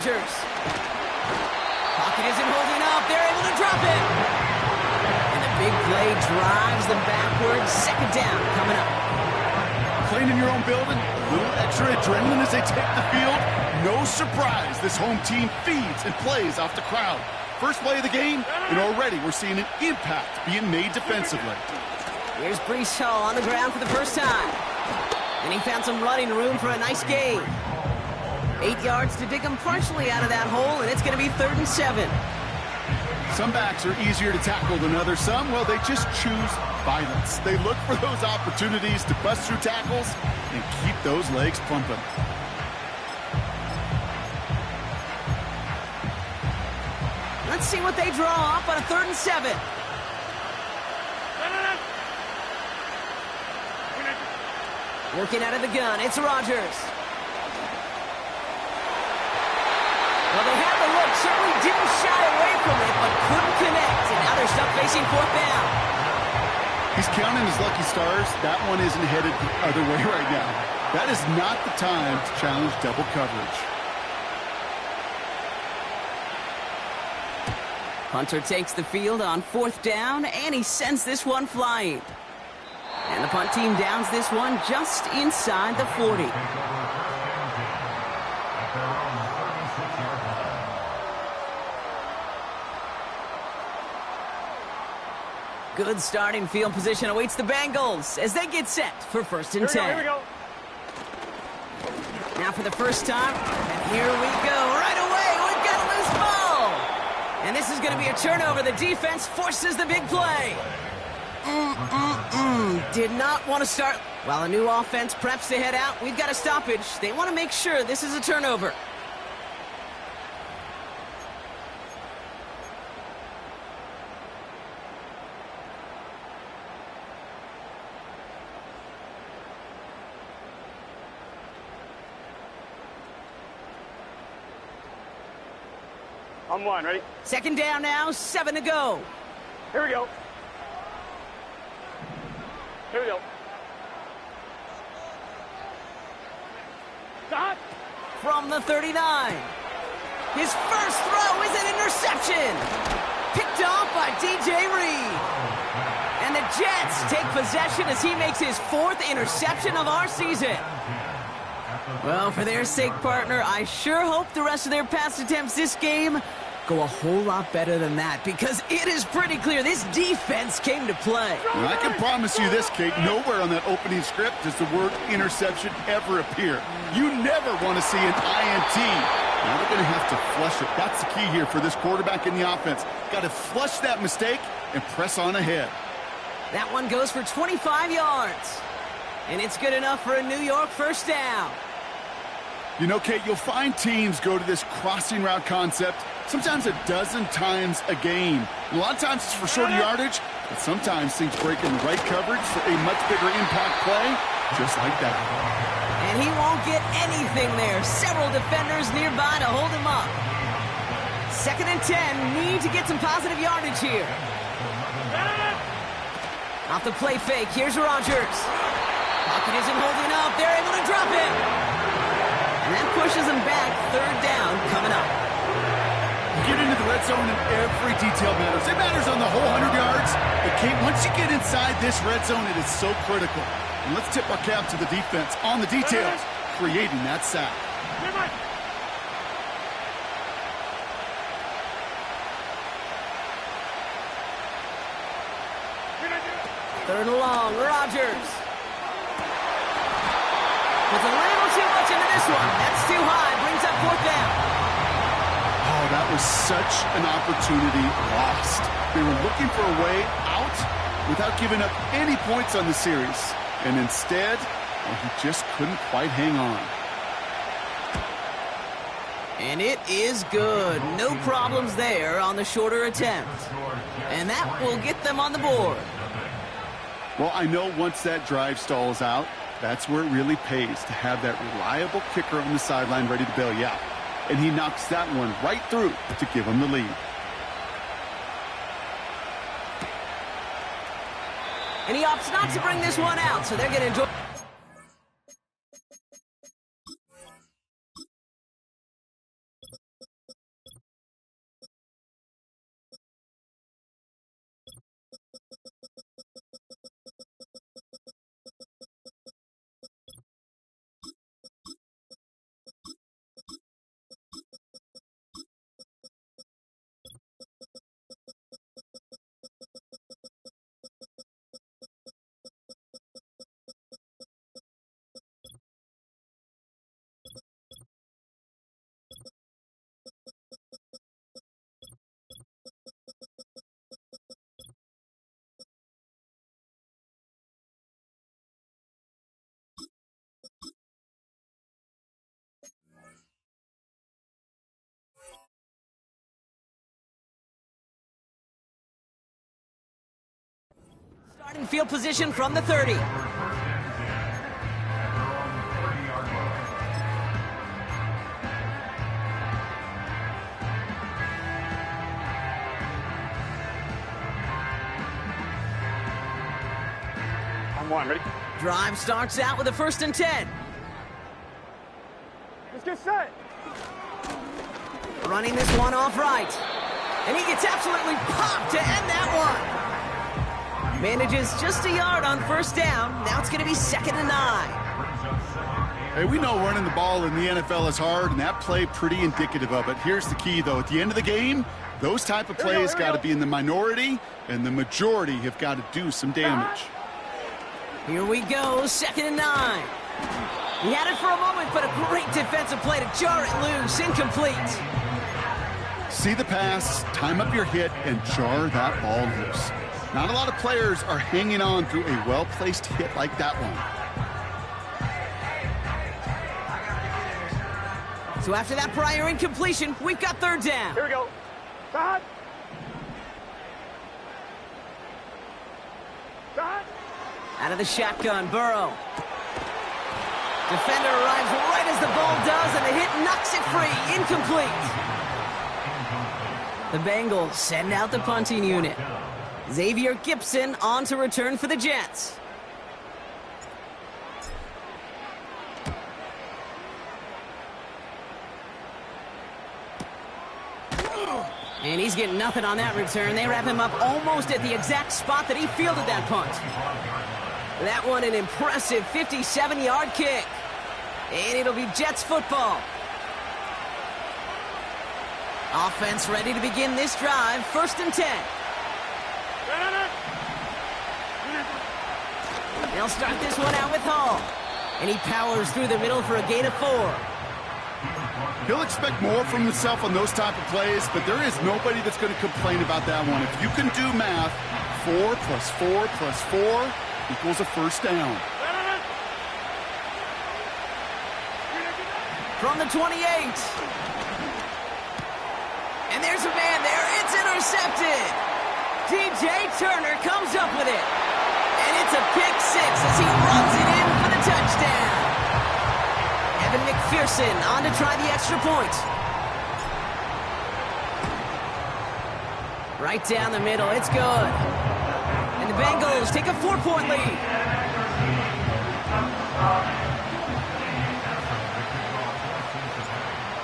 Pocket isn't holding up. They're able to drop it. And the big play drives them backwards. Second down coming up. Playing in your own building, a little extra adrenaline as they take the field. No surprise, this home team feeds and plays off the crowd. First play of the game, and already we're seeing an impact being made defensively. Here's Brees Hall on the ground for the first time. And he found some running room for a nice gain. 8 yards to dig him partially out of that hole, and it's going to be 3rd and 7. Some backs are easier to tackle than others. Some, well, they just choose violence. They look for those opportunities to bust through tackles and keep those legs pumping. Let's see what they draw up on a 3rd and 7. Working out of the gun, it's Rodgers. Well, they had the look, certainly didn't shy away from it, but couldn't connect, and now they're stuck facing 4th down. He's counting his lucky stars. That one isn't headed the other way right now. That is not the time to challenge double coverage. Hunter takes the field on 4th down, and he sends this one flying. And the punt team downs this one just inside the 40. Good starting field position awaits the Bengals as they get set for 1st and 10. Here we go. Now for the first time, and here we go. Right away, we've got a loose ball. And this is going to be a turnover. The defense forces the big play. Did not want to start. While a new offense preps to head out, we've got a stoppage. They want to make sure this is a turnover. On one, ready? 2nd down now, 7 to go. Here we go. Here we go. Stop. From the 39. His first throw is an interception. Picked off by DJ Reed. And the Jets take possession as he makes his 4th interception of our season. Well, for their sake, partner, I sure hope the rest of their pass attempts this game go a whole lot better than that, because it is pretty clear this defense came to play. And I can promise you this, Kate, nowhere on that opening script does the word interception ever appear. You never want to see an INT. Now they're going to have to flush it. That's the key here for this quarterback in the offense. Got to flush that mistake and press on ahead. That one goes for 25 yards. And it's good enough for a New York 1st down. You know, Kate, you'll find teams go to this crossing route concept sometimes a dozen times a game. A lot of times it's for shorter yardage, but sometimes things break in the right coverage for a much bigger impact play, just like that. And he won't get anything there. Several defenders nearby to hold him up. 2nd and 10, need to get some positive yardage here. Off the play fake, here's Rodgers. Pocket isn't holding up, they're able to drop it. And that pushes them back, 3rd down coming up. You get into the red zone and every detail matters. It matters on the whole 100 yards. But, Kate, once you get inside this red zone, it is so critical. And let's tip our cap to the defense on the details, creating that sack. 3rd and long, Rodgers. Puts a little too much into this one. That's too high. Brings up 4th down. Oh, that was such an opportunity lost. They were looking for a way out without giving up any points on the series. And instead, well, he just couldn't quite hang on. And it is good. No problems there on the shorter attempt. And that will get them on the board. Well, I know once that drive stalls out, that's where it really pays to have that reliable kicker on the sideline ready to bail you out. And he knocks that one right through to give him the lead. And he opts not to bring this one out, so they're going to enjoy... In field position from the 30. On one, ready? Drive starts out with a 1st and 10. Let's get set. Running this one off right. And he gets absolutely popped to end that one. Manages just a yard on 1st down. Now it's going to be 2nd and 9. Hey, we know running the ball in the NFL is hard, and that play pretty indicative of it. Here's the key, though. At the end of the game, those type of plays got to be in the minority, and the majority have got to do some damage. Here we go, 2nd and 9. He had it for a moment, but a great defensive play to jar it loose, incomplete. See the pass, time up your hit, and jar that ball loose. Not a lot of players are hanging on through a well-placed hit like that one. So after that prior incompletion, we've got 3rd down. Here we go. Stop. Stop. Out of the shotgun, Burrow. Defender arrives right as the ball does, and the hit knocks it free. Incomplete. The Bengals send out the punting unit. Xavier Gipson on to return for the Jets. And he's getting nothing on that return. They wrap him up almost at the exact spot that he fielded that punt. That one an impressive 57-yard kick. And it'll be Jets football. Offense ready to begin this drive. 1st and 10. They'll start this one out with Hall. And he powers through the middle for a gain of 4. He'll expect more from himself on those type of plays, but there is nobody that's going to complain about that one. If you can do math, 4 plus 4 plus 4 equals a 1st down. From the 28. And there's a man there. It's intercepted. DJ Turner comes up with it. And it's a pick 6 as he runs it in for the touchdown. Evan McPherson on to try the extra point. Right down the middle. It's good. And the Bengals take a 4-point lead.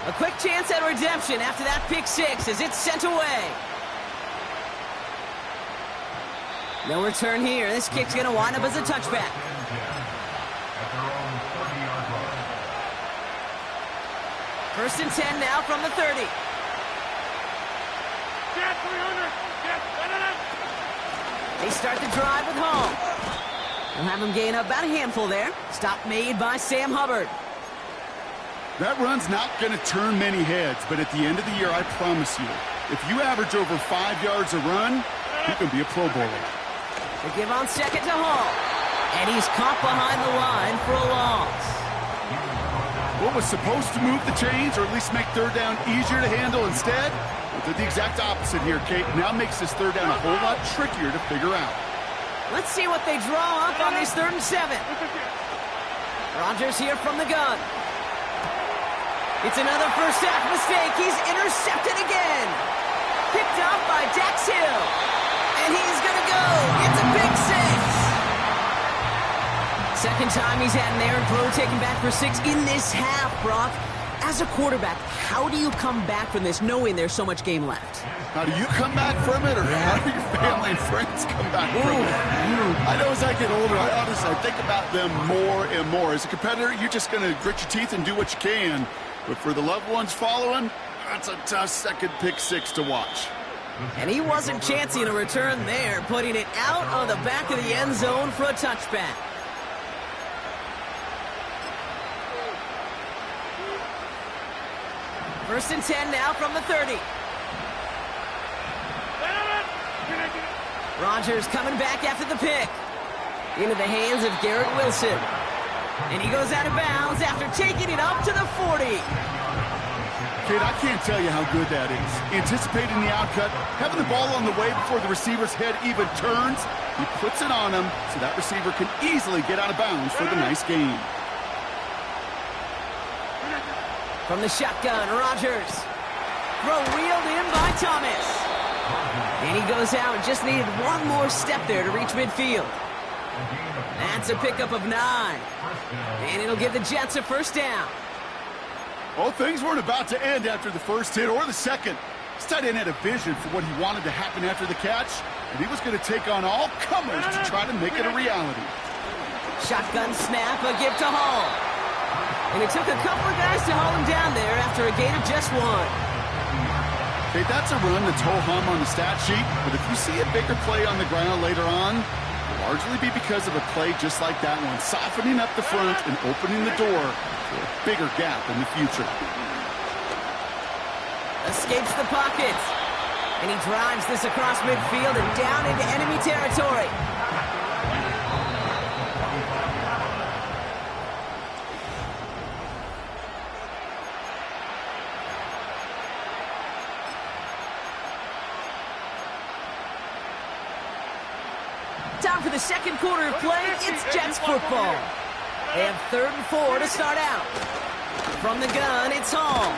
A quick chance at redemption after that pick 6 as it's sent away. No return here. This kick's going to wind up as a touchback. First and 10 now from the 30. They start the drive with Hall. They'll have him gain up about a handful there. Stop made by Sam Hubbard. That run's not going to turn many heads, but at the end of the year, I promise you, if you average over 5 yards a run, you can be a Pro Bowler. They give on 2nd to Hall. And he's caught behind the line for a loss. What was supposed to move the chains, or at least make 3rd down easier to handle instead, did the exact opposite here, Kate. Now makes this 3rd down a whole lot trickier to figure out. Let's see what they draw up on this 3rd and 7. Rodgers here from the gun. It's another first half mistake. He's intercepted again. Picked off by Dax Hill. And he's going to go. It's a big 6. Second time he's had an errant throw taken back for 6 in this half, Brock. As a quarterback, how do you come back from this knowing there's so much game left? How do you come back from it, or how do your family and friends come back from it? I know as I get older, I think about them more and more. As a competitor, you're just going to grit your teeth and do what you can. But for the loved ones following, that's a tough second pick 6 to watch. And he wasn't chancing a return there, putting it out on the back of the end zone for a touchback. First and 10 now from the 30. Rodgers coming back after the pick. Into the hands of Garrett Wilson. And he goes out of bounds after taking it up to the 40. Kate, I can't tell you how good that is. Anticipating the outcut, having the ball on the way before the receiver's head even turns, he puts it on him so that receiver can easily get out of bounds for the nice gain. From the shotgun, Rodgers. Throw wheeled in by Thomas. And he goes out and just needed one more step there to reach midfield. That's a pickup of 9. And it'll give the Jets a first down. Well, things weren't about to end after the first hit or the second. This tight end had a vision for what he wanted to happen after the catch, and he was going to take on all comers to try to make it a reality. Shotgun snap, a give to Hall. And it took a couple of guys to haul him down there after a gain of just 1. Okay, that's a run that's ho-hum on the stat sheet, but if you see a bigger play on the ground later on, it'll largely be because of a play just like that one, softening up the front and opening the door for a bigger gap in the future. Escapes the pocket. And he drives this across midfield and down into enemy territory. Time for the second quarter of play. It's Jets football. They have 3rd and 4 to start out. From the gun, it's Hall.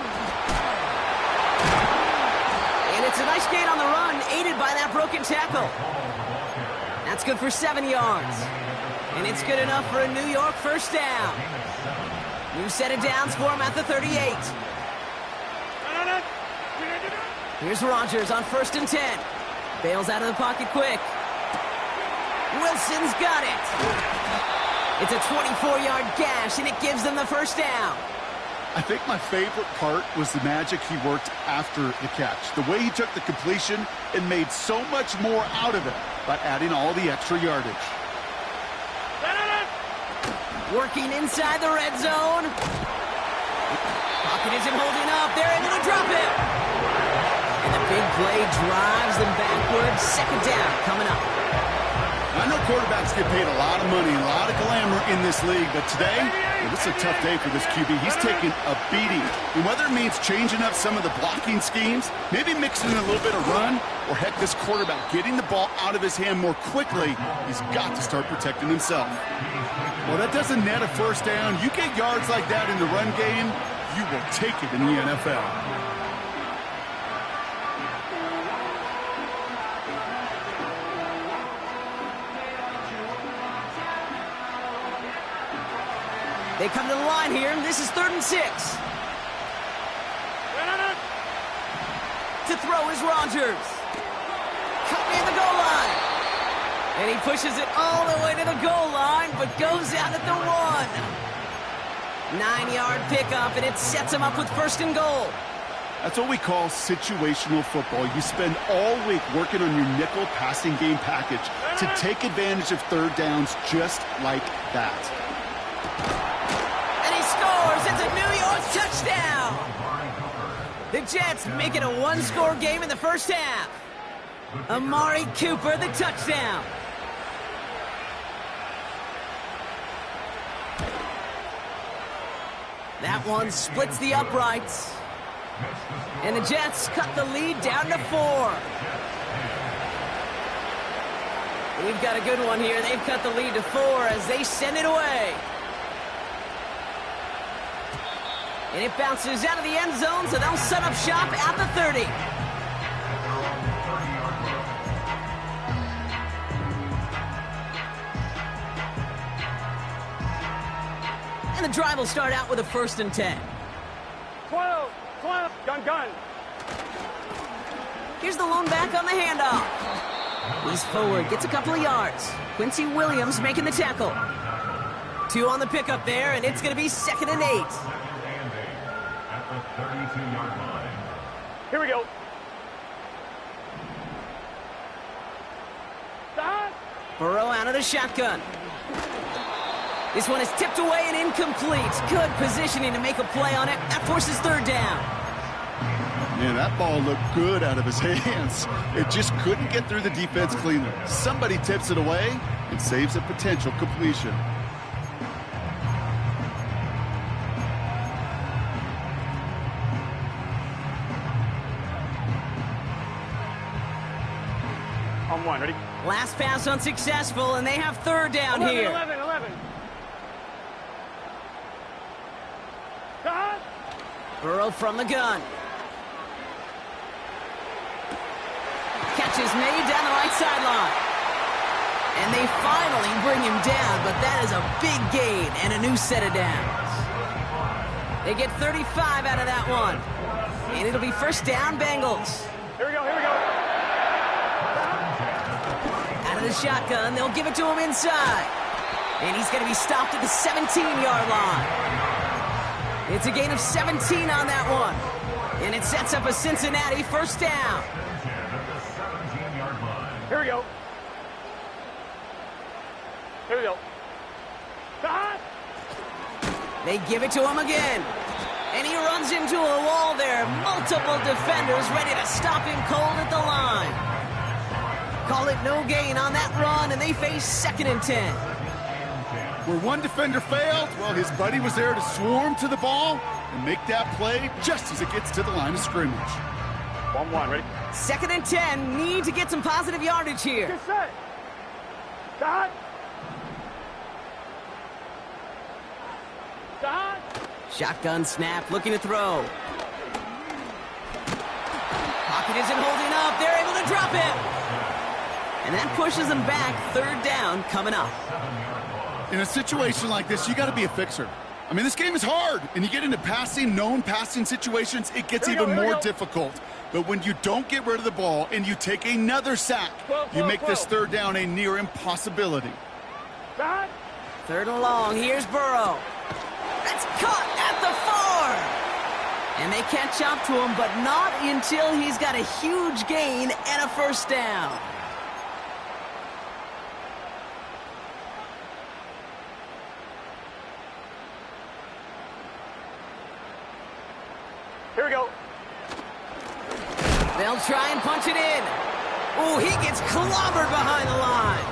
And it's a nice gain on the run, aided by that broken tackle. That's good for 7 yards. And it's good enough for a New York first down. New set of downs for him at the 38. Here's Rodgers on 1st and 10. Bails out of the pocket quick. Wilson's got it. It's a 24-yard gash, and it gives them the first down. I think my favorite part was the magic he worked after the catch. The way he took the completion and made so much more out of it by adding all the extra yardage. Working inside the red zone. Pocket isn't holding up. They're able to drop it. And the big play drives them backwards. Second down coming up. I know quarterbacks get paid a lot of money and a lot of glamour in this league, but today, this is a tough day for this QB. He's taking a beating. And whether it means changing up some of the blocking schemes, maybe mixing in a little bit of run, or heck, this quarterback getting the ball out of his hand more quickly, he's got to start protecting himself. Well, that doesn't net a first down. You get yards like that in the run game, you will take it in the NFL. They come to the line here, and this is 3rd and 6. To throw is Rodgers. Cut near the goal line. And he pushes it all the way to the goal line, but goes out at the 1. 9-yard pickup, and it sets him up with 1st and goal. That's what we call situational football. You spend all week working on your nickel passing game package to take advantage of 3rd downs just like that. It's a New York touchdown. The Jets make it a 1-score game in the first half. Amari Cooper, the touchdown. That one splits the uprights. And the Jets cut the lead down to 4. We've got a good one here. They've cut the lead to 4 as they send it away. And it bounces out of the end zone, so they'll set up shop at the 30. And the drive will start out with a 1st and 10. 12, gun. Here's the lone back on the handoff. He's forward, gets a couple of yards. Quincy Williams making the tackle. 2 on the pickup there, and it's going to be 2nd and 8. Here we go. Burrow out of the shotgun. This one is tipped away and incomplete. Good positioning to make a play on it. That forces 3rd down. Man, that ball looked good out of his hands. It just couldn't get through the defense cleanly. Somebody tips it away and saves a potential completion. On one, ready? Last pass unsuccessful, and they have third down 11, here. 11. Cut! Burrow from the gun. Catch is made down the right sideline. And they finally bring him down, but that is a big gain and a new set of downs. They get 35 out of that one. And it'll be first down, Bengals. Here we go, here we go. Out of the shotgun, they'll give it to him inside. And he's going to be stopped at the 17-yard line. It's a gain of 17 on that one. And it sets up a Cincinnati first down. Here we go. Here we go. Cut! They give it to him again. And he runs into a wall there. Multiple defenders ready to stop him cold at the line. Call it no gain on that run, and they face 2nd and 10. Where one defender failed, well, his buddy was there to swarm to the ball and make that play just as it gets to the line of scrimmage. 1-1, ready? 2nd and 10, need to get some positive yardage here. Get set. Cut! Cut! Shotgun snap, looking to throw. Pocket isn't holding up. They're able to drop him. And that pushes them back. 3rd down coming up. In a situation like this, you got to be a fixer. I mean, this game is hard, and you get into known passing situations, it gets even more difficult. But when you don't get rid of the ball and you take another sack, you make this 3rd down a near impossibility. Cut! 3rd and long. Here's Burrow. That's caught at the 4. And they catch up to him, but not until he's got a huge gain and a first down. Here we go. They'll try and punch it in. Oh, he gets clobbered behind the line.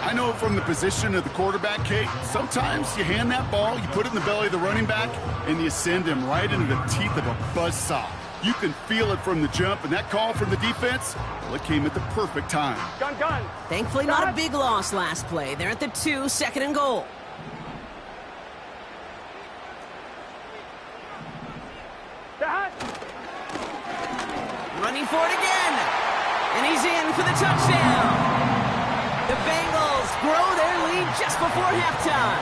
I know from the position of the quarterback, Kate, sometimes you hand that ball, you put it in the belly of the running back, and you send him right into the teeth of a buzzsaw. You can feel it from the jump, and that call from the defense, well, it came at the perfect time. Gun. Thankfully, not a big loss last play. They're at the 2, 2nd and goal. Cut! Running for it again. And he's in for the touchdown. The Bengals grow their lead just before halftime.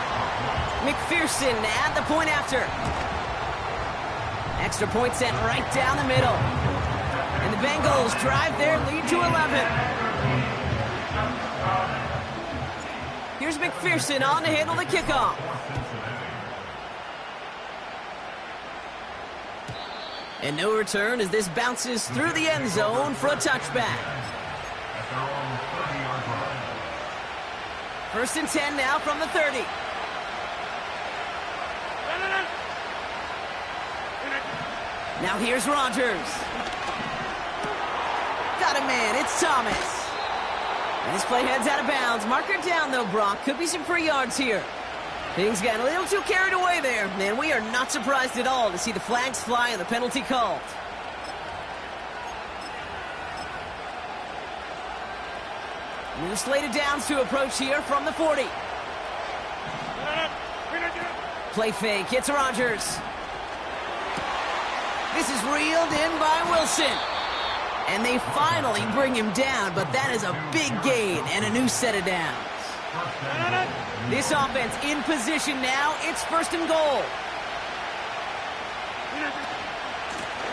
McPherson at the point after. Extra point sent right down the middle. And the Bengals drive their lead to 11. Here's McPherson on to handle the kickoff. And no return as this bounces through the end zone for a touchback. 1st and 10 now from the 30. Now here's Rodgers. Got a man, it's Thomas. And this play heads out of bounds. Marker down though, Brock. Could be some free yards here. Things got a little too carried away there, and we are not surprised at all to see the flags fly and the penalty called. New slated downs to approach here from the 40. Play fake, hits Rodgers. This is reeled in by Wilson. And they finally bring him down, but that is a big gain and a new set of downs. This offense in position now. It's 1st and goal.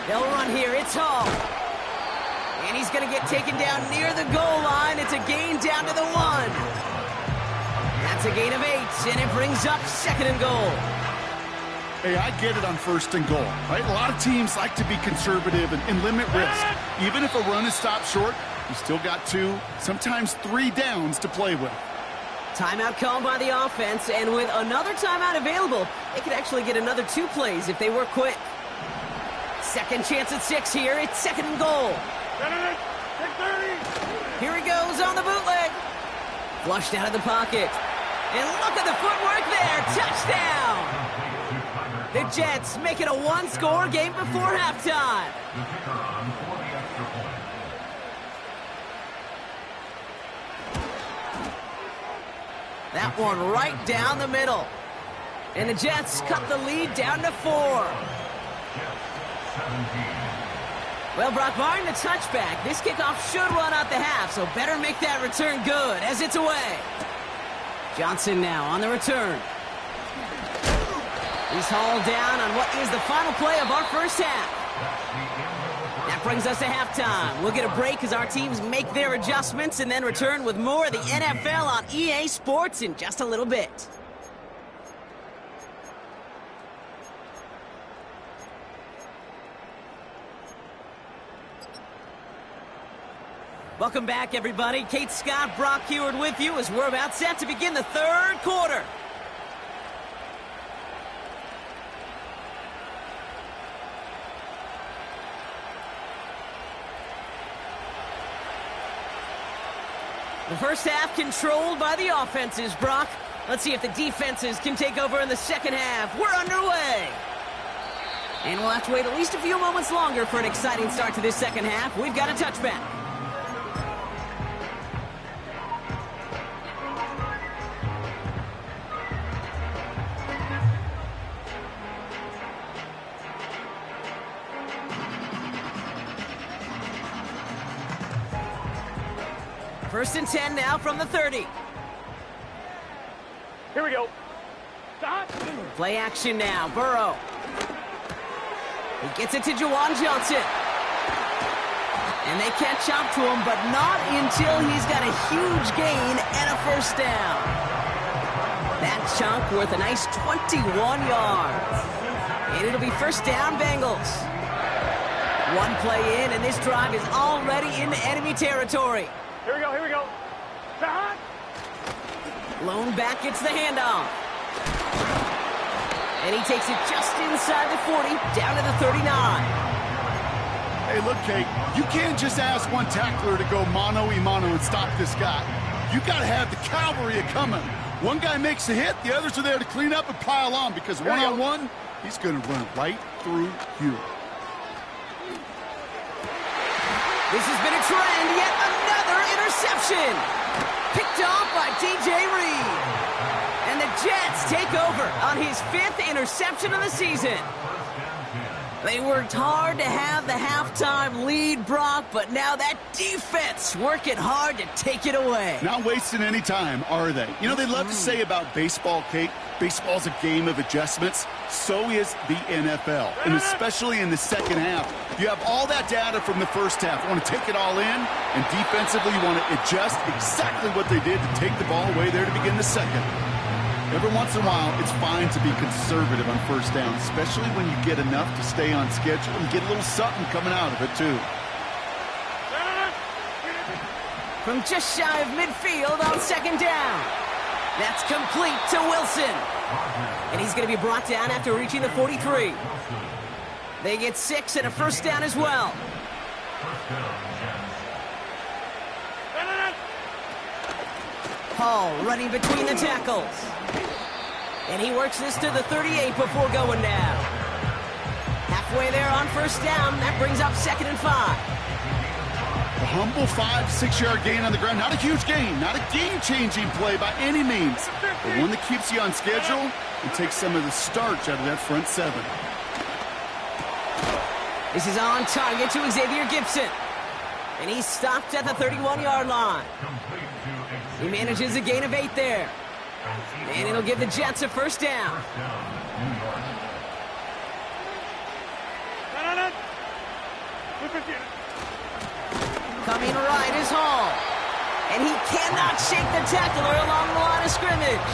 They'll run here. It's Hall. And he's going to get taken down near the goal line. It's a gain down to the 1. That's a gain of 8, and it brings up 2nd and goal. Hey, I get it on 1st and goal, right? A lot of teams like to be conservative and limit risk. Even if a run is stopped short, you still got 2, sometimes 3 downs to play with. Timeout called by the offense, and with another timeout available, they could actually get another 2 plays if they work quick. Second chance at 6 here. It's 2nd and goal. Here he goes on the bootleg. Flushed out of the pocket. And look at the footwork there. Touchdown! The Jets make it a 1-score game before halftime. That one right down the middle. And the Jets cut the lead down to 4. Well, Brock, barring the touchback, this kickoff should run out the half, so better make that return good as it's away. Johnson now on the return. He's hauled down on what is the final play of our first half. That brings us to halftime. We'll get a break as our teams make their adjustments and then return with more of the NFL on EA Sports in just a little bit. Welcome back, everybody. Kate Scott, Brock Heward with you as we're about set to begin the third quarter. The first half controlled by the offenses, Brock. Let's see if the defenses can take over in the second half. We're underway. And we'll have to wait at least a few moments longer for an exciting start to this second half. We've got a touchback. First and 10 now from the 30. Here we go. Stop. Play action now. Burrow. He gets it to Juwan Johnson. And they catch up to him, but not until he's got a huge gain and a first down. That chunk worth a nice 21 yards. And it'll be first down, Bengals. One play in, and this drive is already into enemy territory. Here we go, here we go. Stop. Lone back gets the handoff. And he takes it just inside the 40, down to the 39. Hey, look, Kate, you can't just ask one tackler to go mano-a-mano and stop this guy. You got to have the cavalry coming. One guy makes a hit, the others are there to clean up and pile on, because one-on-one, he's going to run right through you. This has been a trend, yet another interception. Picked off by DJ Reed. And the Jets take over on his 5th interception of the season. They worked hard to have the halftime lead, Brock, but now that defense working hard to take it away. Not wasting any time, are they? You know, they love to say about baseball, Kate, baseball's a game of adjustments. So is the NFL, and especially in the second half. You have all that data from the first half. You want to take it all in, and defensively you want to adjust exactly what they did to take the ball away there to begin the second. Every once in a while, it's fine to be conservative on first down, especially when you get enough to stay on schedule and get a little something coming out of it, too. From just shy of midfield on second down. That's complete to Wilson. And he's going to be brought down after reaching the 43. They get 6 and a first down as well. Hall running between the tackles. And he works this to the 38 before going down. Halfway there on first down. That brings up 2nd and 5. A humble 5-6-yard gain on the ground. Not a huge gain. Not a game-changing play by any means. But one that keeps you on schedule and takes some of the starch out of that front 7. This is on target to Xavier Gibson. And he's stopped at the 31-yard line. He manages a gain of 8 there. And it'll give the Jets a first down. Coming right is Hall. And he cannot shake the tackler along the line of scrimmage.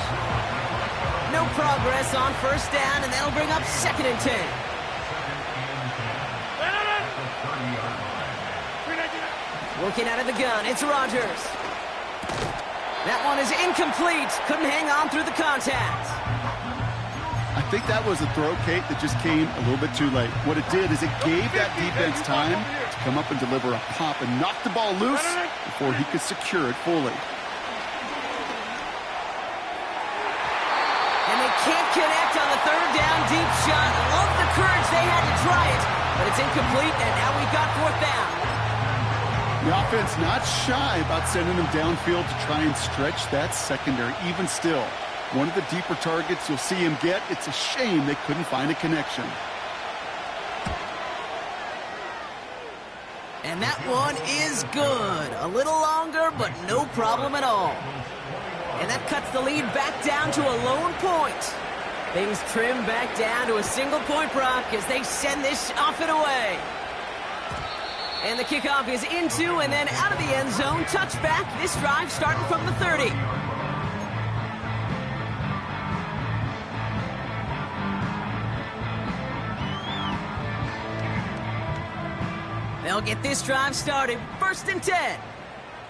No progress on first down, and that'll bring up 2nd and 10. Working out of the gun, it's Rodgers. That one is incomplete. Couldn't hang on through the contact. I think that was a throw, Kate, that just came a little bit too late. What it did is it gave that defense time to come up and deliver a pop and knock the ball loose before he could secure it fully. And they can't connect on the 3rd down deep shot. Love the courage they had to try it, but it's incomplete, and now we've got 4th down. The offense not shy about sending them downfield to try and stretch that secondary. Even still, one of the deeper targets you'll see him get. It's a shame they couldn't find a connection. And that one is good. A little longer, but no problem at all. And that cuts the lead back down to a lone point. Things trim back down to a single point, Brock, as they send this off and away. And the kickoff is into and then out of the end zone. Touchback. This drive starting from the 30. They'll get this drive started. 1st and 10.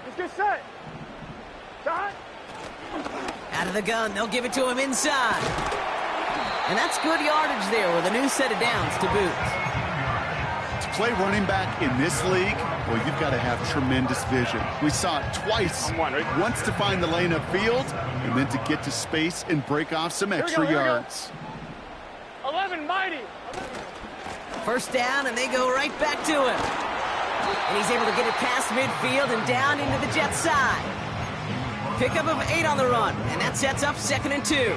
Let's get set. Shot. Out of the gun. They'll give it to him inside. And that's good yardage there with a new set of downs to boot. To play running back in this league, well, you've got to have tremendous vision. We saw it twice. Once to find the lane upfield, and then to get to space and break off some extra yards. 11, mighty. 1st down, and they go right back to him. And he's able to get it past midfield and down into the Jets side. Pickup of 8 on the run, and that sets up 2nd and 2.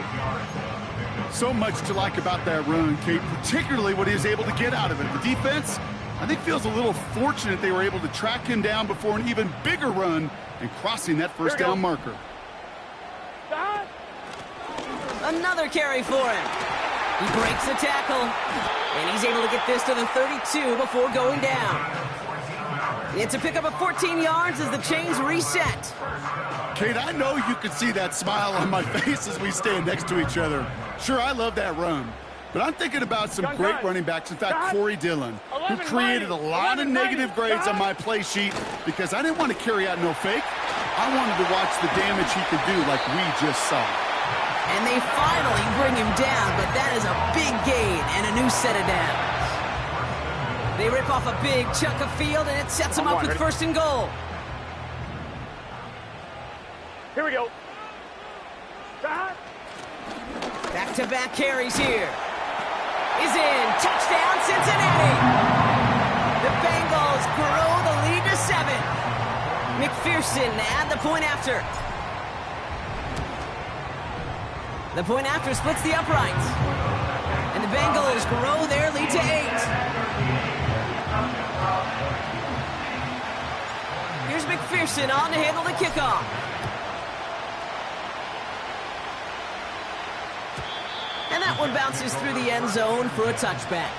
So much to like about that run, Kate, particularly what he was able to get out of it. The defense, I think, feels a little fortunate they were able to track him down before an even bigger run and crossing that 1st down marker. Shot. Another carry for him. He breaks the tackle, and he's able to get this to the 32 before going down. It's a pickup of 14 yards as the chains reset. Kate, I know you can see that smile on my face as we stand next to each other. Sure, I love that run, but I'm thinking about some great running backs. In fact, Corey Dillon, who created a lot of negative grades on my play sheet because I didn't want to carry out no fake. I wanted to watch the damage he could do like we just saw. And they finally bring him down, but that is a big gain and a new set of downs. They rip off a big chunk of field, and it sets them up with 1st and goal. Here we go. Shot. Back-to-back carries here. Is in. Touchdown, Cincinnati. The Bengals grow the lead to 7. McPherson add the point after. The point after splits the uprights. And the Bengals grow their lead to 8. Here's McPherson on to handle the kickoff. And that one bounces through the end zone for a touchback.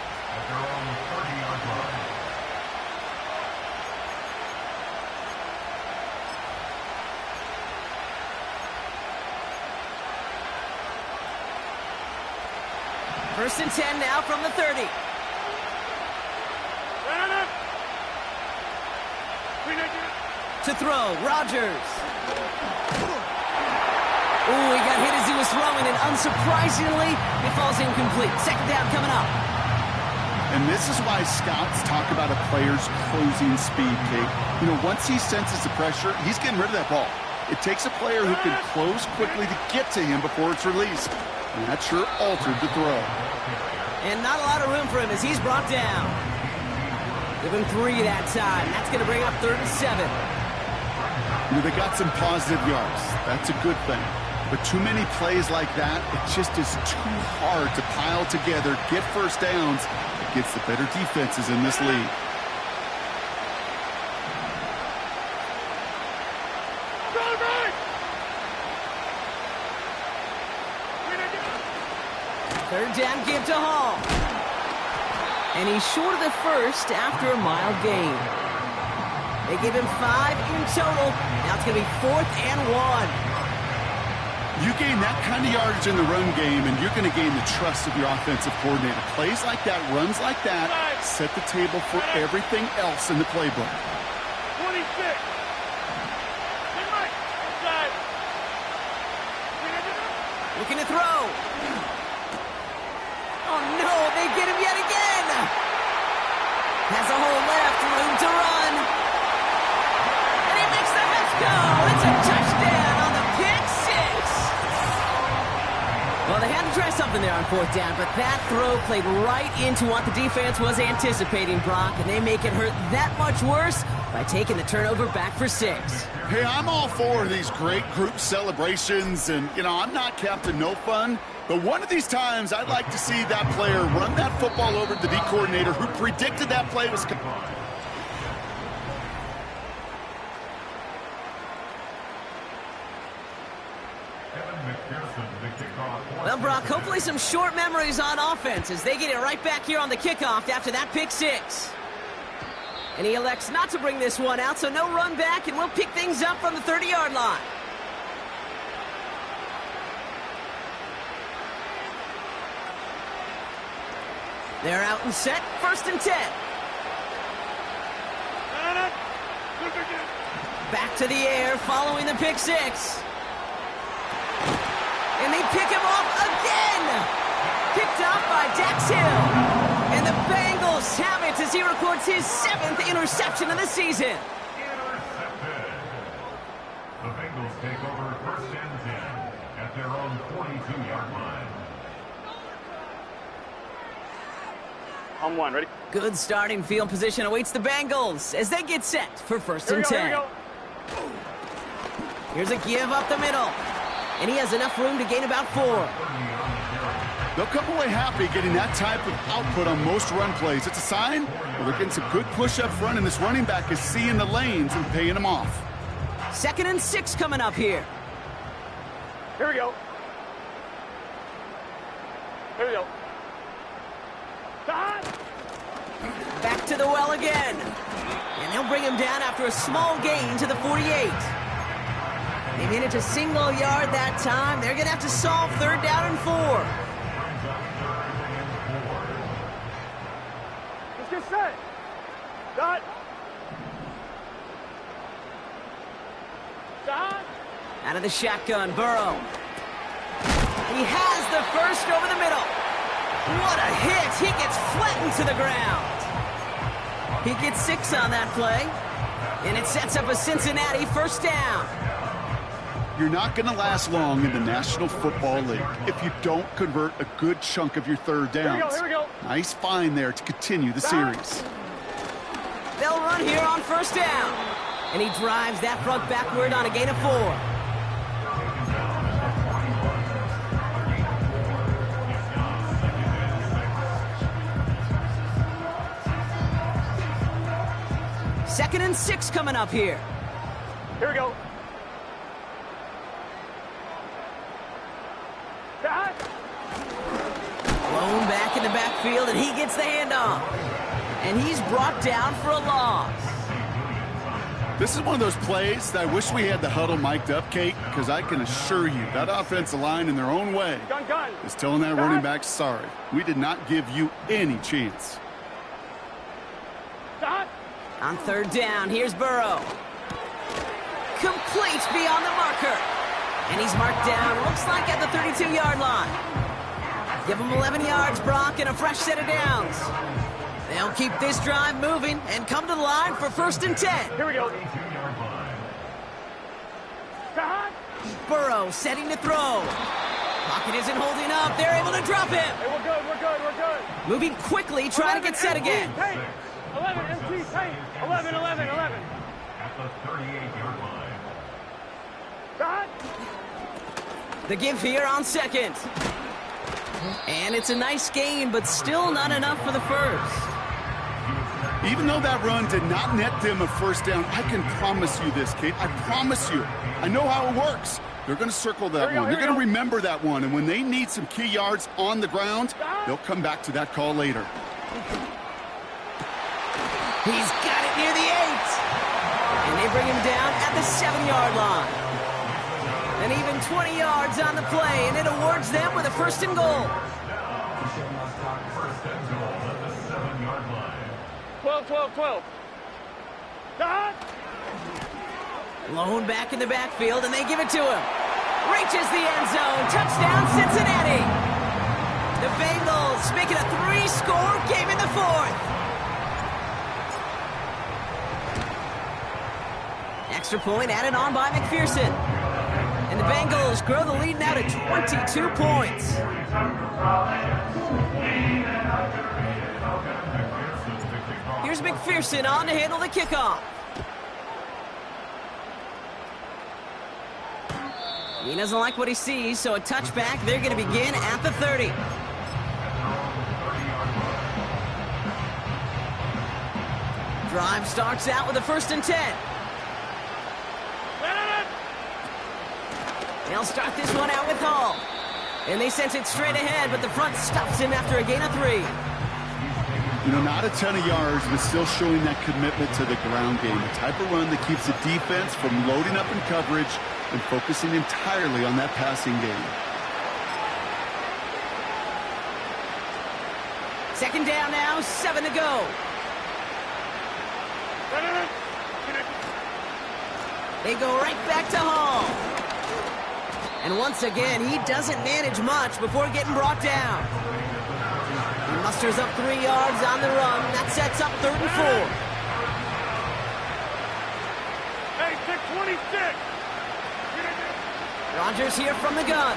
First and 10 now from the 30. To throw, Rodgers. Ooh, he got hit as he was throwing, and unsurprisingly, it falls incomplete. 2nd down coming up. And this is why scouts talk about a player's closing speed, Kate. You know, once he senses the pressure, he's getting rid of that ball. It takes a player who can close quickly to get to him before it's released. And that sure altered the throw. And not a lot of room for him as he's brought down. Give him 3 that time. That's going to bring up 3rd and 7. You know, they got some positive yards. That's a good thing. But too many plays like that, it just is too hard to pile together, get 1st downs against the better defenses in this league. Third down give to Hall. And he's short of the 1st after a mile gain. They give him 5 in total. Now it's going to be 4th and 1. You gain that kind of yardage in the run game, and you're going to gain the trust of your offensive coordinator. Plays like that, runs like that, set the table for everything else in the playbook. 26. Looking to throw. Oh, no, they get him yet again. Has a hole left, room to run. And he makes the Mets go. It's a touchdown on the pick 6. Well, they had to try something something there on fourth down, but that throw played right into what the defense was anticipating, Brock, and they make it hurt that much worse by taking the turnover back for 6. Hey, I'm all for these great group celebrations, and, you know, I'm not Captain No Fun, but one of these times I'd like to see that player run that football over to the D coordinator who predicted that play was coming. Well, Brock, hopefully some short memories on offense as they get it right back here on the kickoff after that pick 6. And he elects not to bring this one out, so no run back, and we'll pick things up from the 30-yard line. They're out and set, 1st and 10. Back to the air following the pick 6. And they pick him off again. Picked off by Dax Hill. And the Bengals have it as he records his 7th interception of the season. Intercepted. The Bengals take over 1st and 10 at their own 42-yard line. On 1, ready? Good starting field position awaits the Bengals as they get set for 1st and 10. Here's a give up the middle. And he has enough room to gain about 4. They'll come away happy getting that type of output on most run plays. It's a sign well, they're getting some good push up front, and this running back is seeing the lanes and paying them off. 2nd and 6 coming up here. Here we go. Here we go. Stop! Back to the well again. And they'll bring him down after a small gain to the 48. They made it to single yard that time. They're going to have to solve 3rd down and 4. Let's get set. Dot. Dot. Out of the shotgun, Burrow. He has the first over the middle. What a hit. He gets flattened to the ground. He gets 6 on that play. And it sets up a Cincinnati 1st down. You're not going to last long in the National Football League if you don't convert a good chunk of your 3rd downs. Here we go. Nice find there to continue the series. They'll run here on 1st down. And he drives that front backward on a gain of 4. Second and 6 coming up here. Here we go. Dot. Blown back in the backfield, and he gets the handoff. And he's brought down for a loss. This is one of those plays that I wish we had the huddle mic'd up, Kate, because I can assure you that offensive line in their own way Gun. is telling that running back, sorry, we did not give you any chance. Dot. On 3rd down, here's Burrow. Complete beyond the marker. And he's marked down, looks like at the 32-yard line. Give him 11 yards, Brock, and a fresh set of downs. They'll keep this drive moving and come to the line for 1st and 10. Here we go. Dot. Burrow setting to throw. Pocket isn't holding up. They're able to drop him. Hey, we're good. Moving quickly, trying to get set again. 11, MT, tank. 11. At the 38-yard line. Dot. The give here on 2nd. And it's a nice gain, but still not enough for the 1st. Even though that run did not net them a 1st down, I can promise you this, Kate. I promise you. I know how it works. They're going to circle that one. They're going to remember that one. And when they need some key yards on the ground, they'll come back to that call later. He's got it near the 8. And they bring him down at the 7-yard line. And even 20 yards on the play, and it awards them with a 1st and goal. 12. Dot. Blown back in the backfield, and they give it to him. Reaches the end zone. Touchdown, Cincinnati. The Bengals make it a 3-score game in the 4th. Extra point added on by McPherson. And the the Bengals grow the lead now to 22 points. Here's McPherson on to handle the kickoff. He doesn't like what he sees, so a touchback. They're going to begin at the 30. Drive starts out with a 1st and 10. They'll start this one out with Hall. And they sent it straight ahead, but the front stops him after a gain of 3. You know, not a ton of yards, but still showing that commitment to the ground game. The type of run that keeps the defense from loading up in coverage and focusing entirely on that passing game. 2nd down now, 7 to go. They go right back to Hall. And once again, he doesn't manage much before getting brought down. He musters up 3 yards on the run. That sets up 3rd and 4. Hey, 626. Rodgers here from the gun.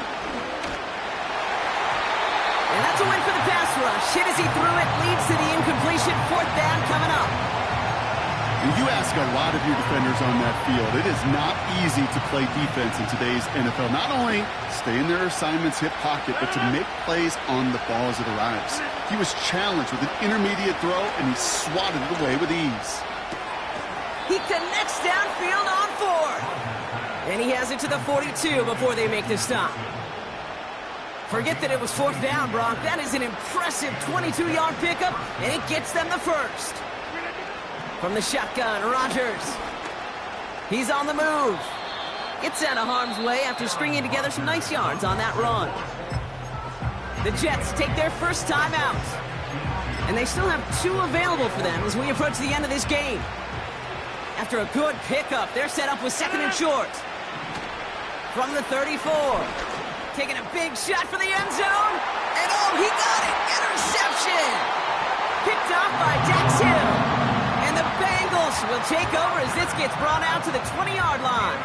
And that's a win for the pass rush. Hit as he threw it, leads to the incompletion. 4th down coming up. You ask a lot of your defenders on that field. It is not easy to play defense in today's NFL. Not only stay in their assignments, hip pocket, but to make plays on the ball as it arrives. He was challenged with an intermediate throw, and he swatted it away with ease. He connects downfield on 4th. And he has it to the 42 before they make the stop. Forget that it was 4th down, Brock. That is an impressive 22-yard pickup, and it gets them the 1st. From the shotgun, Rodgers. He's on the move. Gets out of harm's way after stringing together some nice yards on that run. The Jets take their first time out. And they still have 2 available for them as we approach the end of this game. After a good pickup, they're set up with 2nd and short. From the 34. Taking a big shot for the end zone. And oh, he got it! Interception! Picked off by Dax Hill. And the Bengals will take over as this gets brought out to the 20-yard line.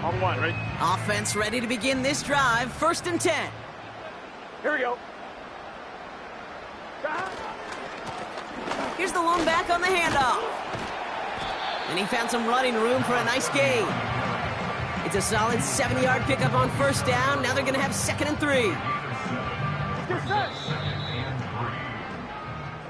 On 1, right? Offense ready to begin this drive. 1st and 10. Here we go. Here's the lone back on the handoff. And he found some running room for a nice gain. It's a solid 70-yard pickup on 1st down. Now they're going to have 2nd and 3. Get set.